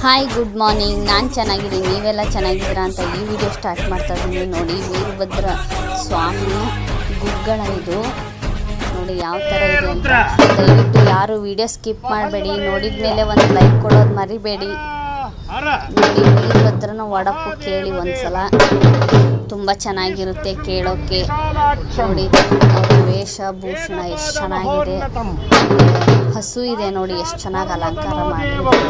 Hi good morning. ನಾನು ಚೆನ್ನಾಗಿದ್ದೀನಿ, ನೀವೆಲ್ಲ ಚೆನ್ನಾಗಿದ್ದೀರಾ ಅಂತ ಈ ವಿಡಿಯೋ ಸ್ಟಾರ್ಟ್ ಮಾಡ್ತಾ ಇದ್ದೀನಿ. ನೋಡಿ, ವೀರಭದ್ರ ಸ್ವಾಮಿ ಗುಗ್ಗಳ ಇದು ನೋಡಿ ಯಾವ ಥರ ಇದೆ ಅಂತ. ದಯವಿಟ್ಟು ಯಾರು ವಿಡಿಯೋ ಸ್ಕಿಪ್ ಮಾಡಬೇಡಿ, ನೋಡಿದ ಮೇಲೆ ಒಂದು ಲೈಕ್ ಕೊಡೋದು ಮರಿಬೇಡಿ. ನೋಡಿ, ವೀರಭದ್ರನ ಒಡಪು ಕೇಳಿ ಒಂದ್ಸಲ, ತುಂಬ ಚೆನ್ನಾಗಿರುತ್ತೆ ಕೇಳೋಕ್ಕೆ. ನೋಡಿ ಅವ್ರ ವೇಷಭೂಷಣ ಎಷ್ಟು ಚೆನ್ನಾಗಿದೆ, ಹಸು ಇದೆ ನೋಡಿ ಎಷ್ಟು ಚೆನ್ನಾಗಿ ಅಲಂಕಾರ ಮಾಡಿದ್ದಾರೆ.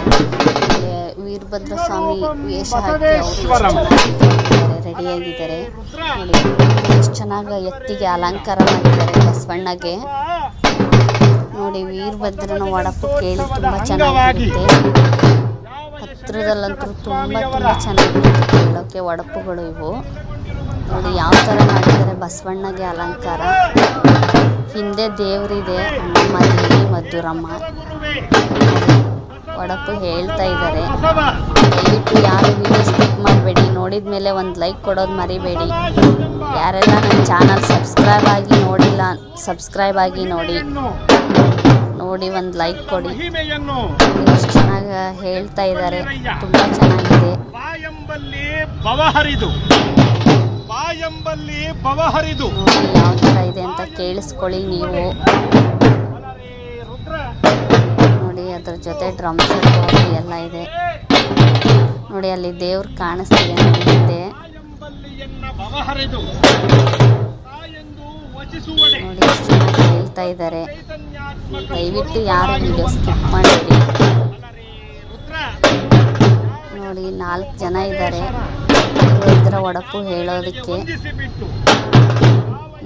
ವೀರಭದ್ರ ಸ್ವಾಮಿ ವೇಷ ಹಾಕಿ ಅವರು ರೆಡಿಯಾಗಿದ್ದಾರೆ. ನೋಡಿ ಎಷ್ಟು ಚೆನ್ನಾಗಿ ಎತ್ತಿಗೆ ಅಲಂಕಾರ ಮಾಡಿದ್ದಾರೆ ಬಸವಣ್ಣಗೆ. ನೋಡಿ ವೀರಭದ್ರನ ಒಡಪು ಕೇಳಿ ತುಂಬ ಚೆನ್ನಾಗಿರುತ್ತೆ. ಹತ್ತಿರದಲ್ಲಂತೂ ತುಂಬ ಚೆನ್ನಾಗಿರುತ್ತೆ ಕೇಳೋಕ್ಕೆ ಒಡಪುಗಳು ಇವು. ನೋಡಿ ಯಾವ ಥರ ಮಾಡಿದ್ದಾರೆ ಬಸವಣ್ಣಗೆ ಅಲಂಕಾರ. ಹಿಂದೆ ದೇವರಿದೆ, ಅಮ್ಮದೇವಿ ಮಧುರಮ್ಮ. ಒಡಪು ಹೇಳ್ತಾ ಇದ್ದಾರೆ. ದಯವಿಟ್ಟು ಯಾರು ವಿಡಿಯೋ ಸ್ಕಿಪ್ ಮಾಡಬೇಡಿ, ನೋಡಿದ ಮೇಲೆ ಒಂದು ಲೈಕ್ ಕೊಡೋದು ಮರಿಬೇಡಿ. ಯಾರೆಲ್ಲ ನನ್ನ ಚಾನಲ್ ಸಬ್ಸ್ಕ್ರೈಬ್ ಆಗಿ ನೋಡಿಲ್ಲ, ಸಬ್ಸ್ಕ್ರೈಬ್ ಆಗಿ ನೋಡಿ ಒಂದು ಲೈಕ್ ಕೊಡಿ. ಎಷ್ಟು ಚೆನ್ನಾಗಿ ಹೇಳ್ತಾ ಇದ್ದಾರೆ, ತುಂಬ ಚೆನ್ನಾಗಿದೆ. ನೋಡಿ ಯಾವ ಥರ ಇದೆ ಅಂತ ಕೇಳಿಸ್ಕೊಳ್ಳಿ ನೀವು. ನೋಡಿ ಅದ್ರ ಜೊತೆ ಡ್ರಮ್ ಸೆಟ್ ಎಲ್ಲ ಇದೆ. ನೋಡಿ ಅಲ್ಲಿ ದೇವ್ರು ಕಾಣಿಸ್ತಿದೆ ನೋಡಿ ಹಿಂದೆ. ನೋಡಿ ಎಷ್ಟು ಚೆನ್ನಾಗಿ ಹೇಳ್ತಾ ಇದ್ದಾರೆ. ದಯವಿಟ್ಟು ಯಾರು ವಿಡಿಯೋ ಸ್ಕಿಪ್ ಮಾಡಬೇಡಿ. ನೋಡಿ 4 ಜನ ಇದ್ದಾರೆ ವೀರಭದ್ರ ಒಡಪು ಹೇಳೋದಕ್ಕೆ.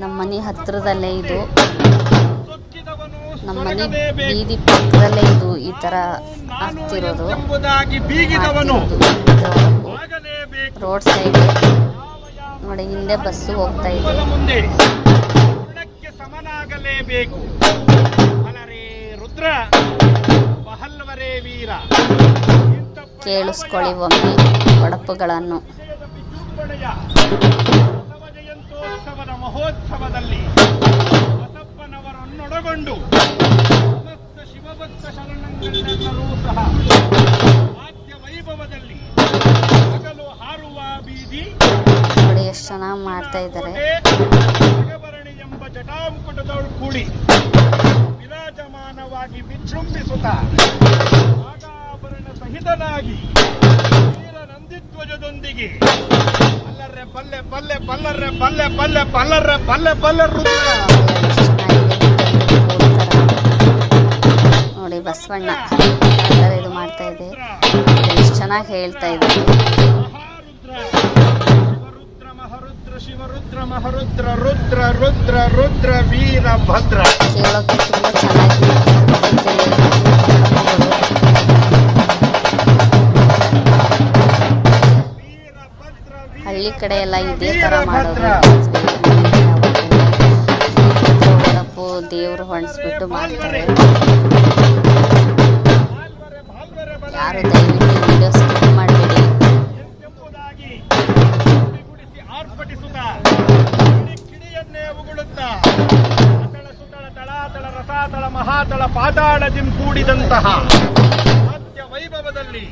ನಮ್ಮನೆ ಹತ್ತಿರದಲ್ಲೇ ಇದು, ನಮ್ಮನೆ ಬೀದಿ ಪಕ್ಕದಲ್ಲೇ ಇದು ಈ ಥರ ಆಗ್ತಿರೋದು. ರೋಡ್ ಸೈಡ್ ನೋಡಿ, ಹಿಂದೆ ಬಸ್ಸು ಹೋಗ್ತಾ ಇದೆ. ಕೇಳಿಸ್ಕೊಳ್ಳಿ ಒಮ್ಮೆ ಒಡಪುಗಳನ್ನು. ಮಹೋತ್ಸವದಲ್ಲಿ ಬಸಪ್ಪನವರನ್ನೊಳಗೊಂಡು ಸಮಸ್ತ ಶಿವಭಕ್ತ ಶರಣರೆಲ್ಲರೂ ಸಹ ವಾದ್ಯ ವೈಭವದಲ್ಲಿ ಹಗಲು ಹಾರುವ ಬೀದಿ ನೋಡಿ ಎಷ್ಟು ಚೆನ್ನಾಗಿ ಮಾಡ್ತಾ ಇದ್ದಾರೆ. ಜಗಭರಣಿ ಎಂಬ ಜಟಾಮುಕುಟದೊಳು ಕೂಡಿ ವಿರಾಜಮಾನವಾಗಿ ವಿಜೃಂಭಿಸುತ್ತಾ ಆಗಾಭರಣ ಸಹಿತನಾಗಿ ವೀರ ನಂದಿಧ್ವಜದೊಂದಿಗೆ ಅಲ್ಲರ್ರೆ ಬಲ್ಲೆ ಬಲ್ಲೆ ಬಲ್ಲರ್ರೆ ಬಲ್ಲೆ ಬಲ್ಲೆ ಬಲ್ಲರ್ರೆ ಬಲ್ಲೆ ಬಲ್ಲೆ ರುದ್ರ. ನೋಡಿ ಬಸವಣ್ಣ ಇದು ಮಾಡ್ತಾ ಇದೆ, ಎಷ್ಟು ಚೆನ್ನಾಗಿ ಹೇಳ್ತಾ ಇದೆ. ರುದ್ರ ಮಹರುದ್ರ ಶಿವರುದ್ರ ಮಹರುದ್ರ ರುದ್ರ ರುದ್ರ ರುದ್ರ ವೀರಭದ್ರ. ಕೇಳೋಕೆ ತುಂಬ ಚೆನ್ನಾಗಿ ಹಳ್ಳಿ ಕಡೆ ಎಲ್ಲ ಇದೇ ಥರ ಮಾಡೋದು. ಒಡಪು ದೇವ್ರು ಹೊಣಿಸ್ಬಿಟ್ಟು ಮಾಡ್ತಾರೆ. ಯಾರು ದಯವಿಟ್ಟು ವಿಡಿಯೋ ಸ್ಕಿಪ್ ಮಾಡಬೇಡಿ. ರಸಾತಳ ಮಹಾತಳ ಪಾತಾಳದಿಂದ ಕೂಡಿದಂತಹ ವಾದ್ಯ ವೈಭವದಲ್ಲಿ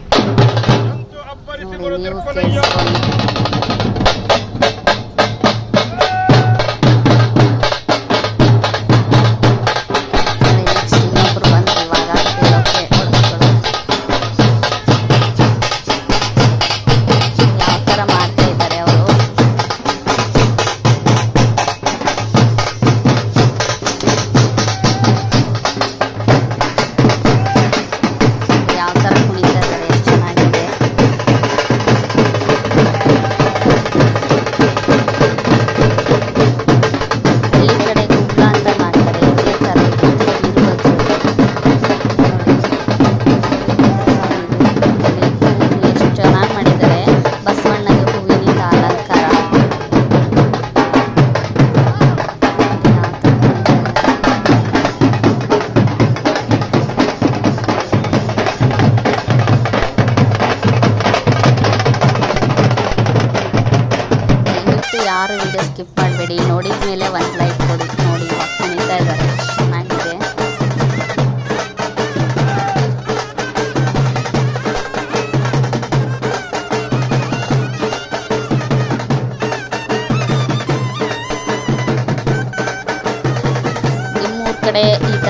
ಅಬ್ಬರಿಸಿ ಬರುತ್ತಿರುವ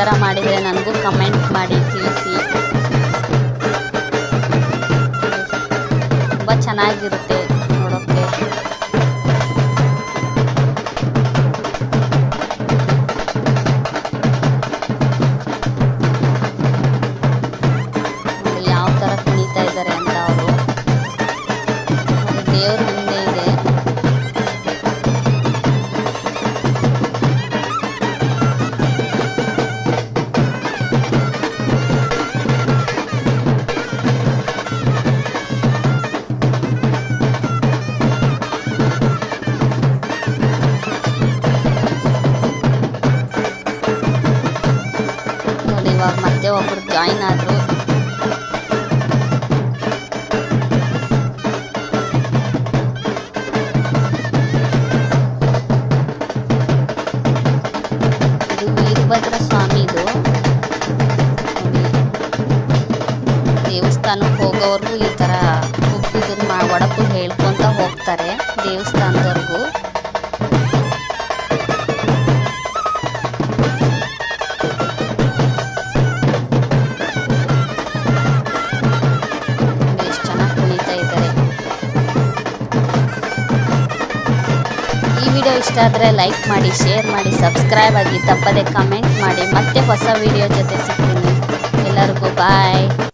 ಥರ ಮಾಡಿದರೆ ನನಗೂ ಕಮೆಂಟ್ ಮಾಡಿ ತಿಳಿಸಿ. ತುಂಬ ಚೆನ್ನಾಗಿರುತ್ತೆ ನೋಡೋಕ್ಕೆ. ನೋಡಿ ಯಾವ ಥರ ಕುಣಿತಾ ಇದ್ದಾರೆ ಅಂತ ಅವರು. ದೇವ್ರ ಮುಂದೆ ಇದೆ. ನೋಡಿ ಇವಾಗ ಮತ್ತೆ ಒಬ್ರು ಜಾಯಿನ್ ಆದ್ರು. ಇದು ವೀರಭದ್ರ ಸ್ವಾಮಿದು. ದೇವಸ್ಥಾನಕ್ಕೆ ಹೋಗೋವರೆಗೂ ಈ ಥರ ಇದನ್ನ ಒಡಪು ಹೇಳ್ಕೊಂತ ಹೋಗ್ತಾರೆ ದೇವಸ್ಥಾನದವರೆಗೂ. ಎಷ್ಟು ಚೆನ್ನಾಗಿ ಕುಣಿತಾ ಇದ್ದಾರೆ. ಈ ವಿಡಿಯೋ ಇಷ್ಟ ಆದರೆ ಲೈಕ್ ಮಾಡಿ, ಶೇರ್ ಮಾಡಿ, ಸಬ್ಸ್ಕ್ರೈಬ್ ಆಗಿ, ತಪ್ಪದೆ ಕಮೆಂಟ್ ಮಾಡಿ. ಮತ್ತೆ ಹೊಸ ವಿಡಿಯೋ ಜೊತೆ ಸಿಗ್ತೀನಿ. ಎಲ್ಲರಿಗೂ ಬಾಯ್.